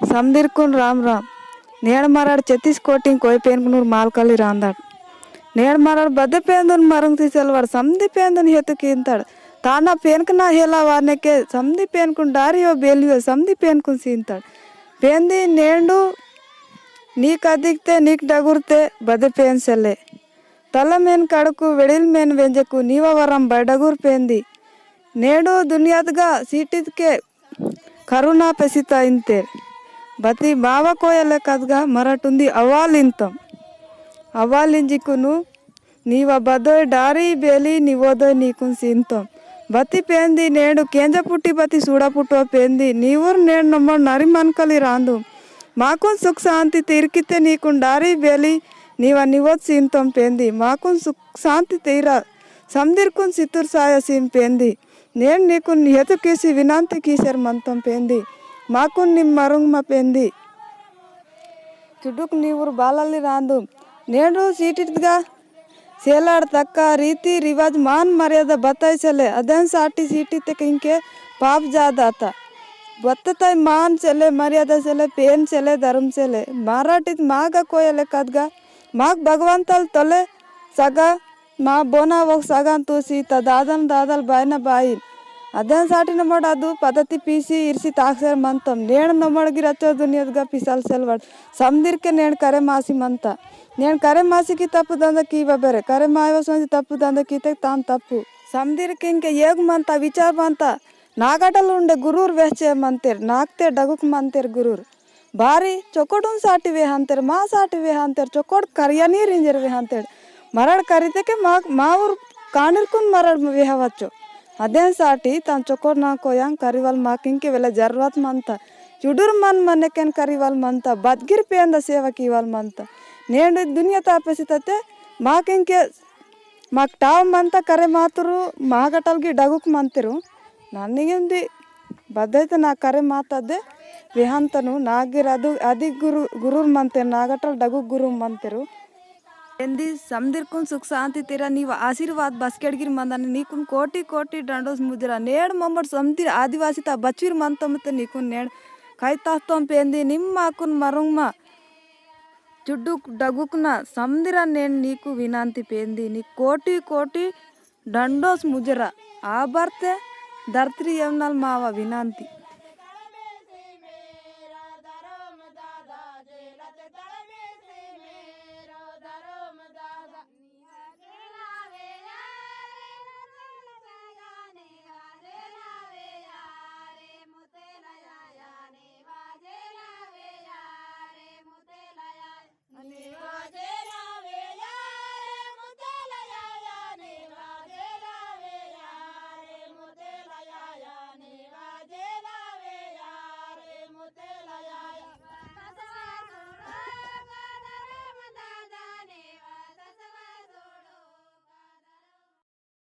समदीर कुन राम राम नेड़ मराड़ 36 कोटिंग कोई पेनकुनूर मालकली रांदाड़ नेड़ मराड़ बदे पेंदुन मरंग तीसलवाड़ समदी पेंदुन हेतु कींताड़ ताना पेनकना हेला वाने के समदी पेनकुन डारियो बेलियो समदी पेनकुन सींताड़ पेंदी नेंडू नीक अधिकते नीक डगुरते बदे पेंसले तल मेन कड़कू वेड़िल मेन वेंजकू नीवा वरम बडगुर पेंदी नेडू दुनियादगा सीटिद के करुणा पेसिता इंतेर बती बावा कोयले कदगा मराठुंदी अवालिंतम अवालिंजिकुनु नीवा बदोय डारी बेली निवोदोय नीकुन सींतम बती पेंदी नेडू केंज पुट्टी बती सूड़ा पुट्टो पेंदी नीवुर नेड नम्मो नरी मनकली रांदु माकुन सुख शांति तीरकिते नीकुन डारी बेली नीवा निवोद सींतम पेंदी माकुन सुख शांति तीरा समदिरकुन सितुर साया सीम पेंदी नेड नीकुन हेतु किसी विनांति कीसर मंतम पेंदी माकुन निम मरुंग मा पेंदी चुडुक नीवुर बालली रांदु नेडू सीटिदगा सेलाड़ तक्क रीति रिवाज मान मर्यादा बताई चले अदन साटी सीटी तक इनके पाप ज्यादा था बत्तताई मान चले मर्यादा चले पेन चले धर्म चले मराठीत मागा कोयले कदगा माग भगवंतल तले सगा मा बोना वो सगा तूसी ता दादन दादल बायना बाई अदन साटी नमड अदु पद्धति पीसी इर्सी ताक्सर मंतम नेण नमड गिरचो दुनियादगा पिसल सेलवड समदिर के नेण करे मासी मंता नेण करे मासी की तप्पु ದಂದ की बबेरे करे मायो सोंजी तप्पु ದಂದ कीते तान तप्पु समदिर के इनके येग मंता विचार मंता नागटल उंडे गुरूर वेचे मंतेर नागते डगुक मंतेर गुरूर भारी चोकोडुन साटी वे हंतेर मा साटी वे हंतेर चोकोड करियानी रिंजर वे हंतेर मरड़ करिते के माउर कानिरकुन मरड़ वे हवच्चो अदेन साटी तान चोकोड ना कोयांग करिवाल माकिंग के वेला जरूरत मंता चुडुर मन मनेकेन करिवाल मंता बदगिर पेंदा सेवा कीवाल मंता नेंड दुनिया तापेसितते माकिंग के माक टाव मंता करे मातुरु मागटल गी डगुक मंतिरु नन्निगिंदी बदैते ना करे मातदे विहंतनु नागिर अदि गुरूर मंते नागटल डगुक गुरु मंतिरु ಎಂದಿ ಸಮದಿರ್ಕುನ್ ಸುಖ ಶಾಂತಿ ತೀರ ನೀವು ಆಶೀರ್ವಾದ ಬಸ್ಕೆಡ್ಗಿರ್ ಮಂದಾನೆ ನೀಕುನ್ ಕೋಟಿ ಕೋಟಿ ದಂಡೋಸ್ ಮುಜರಾ ನೇಡ್ ಮೊಮ್ಮಡ್ ಸಮದಿರ್ ಆದಿವಾಸಿ ತಾ ಬಚ್ವಿರ್ ಮಂತಮತೆ ನೀಕುನ್ ನೇಡ್ ಕೈತಾಸ್ತಂ ಪೇಂದಿ ನಿಮ್ಮ ಆಕುನ್ ಮರುಂಗ್ಮ ಚುಡ್ಡುಕ್ ಡಗುಕ್ನ ಸಮದಿರ ನೇಡ್ ನೀಕು ವಿನಾಂತಿ ಪೇಂದಿ नी ಕೋಟಿ ಕೋಟಿ ದಂಡೋಸ್ ಮುಜರಾ ಆ ಬರ್ತೆ ಧರ್ತ್ರಿ ಯಮ್ನಲ್ ಮಾವ ವಿನಾಂತಿ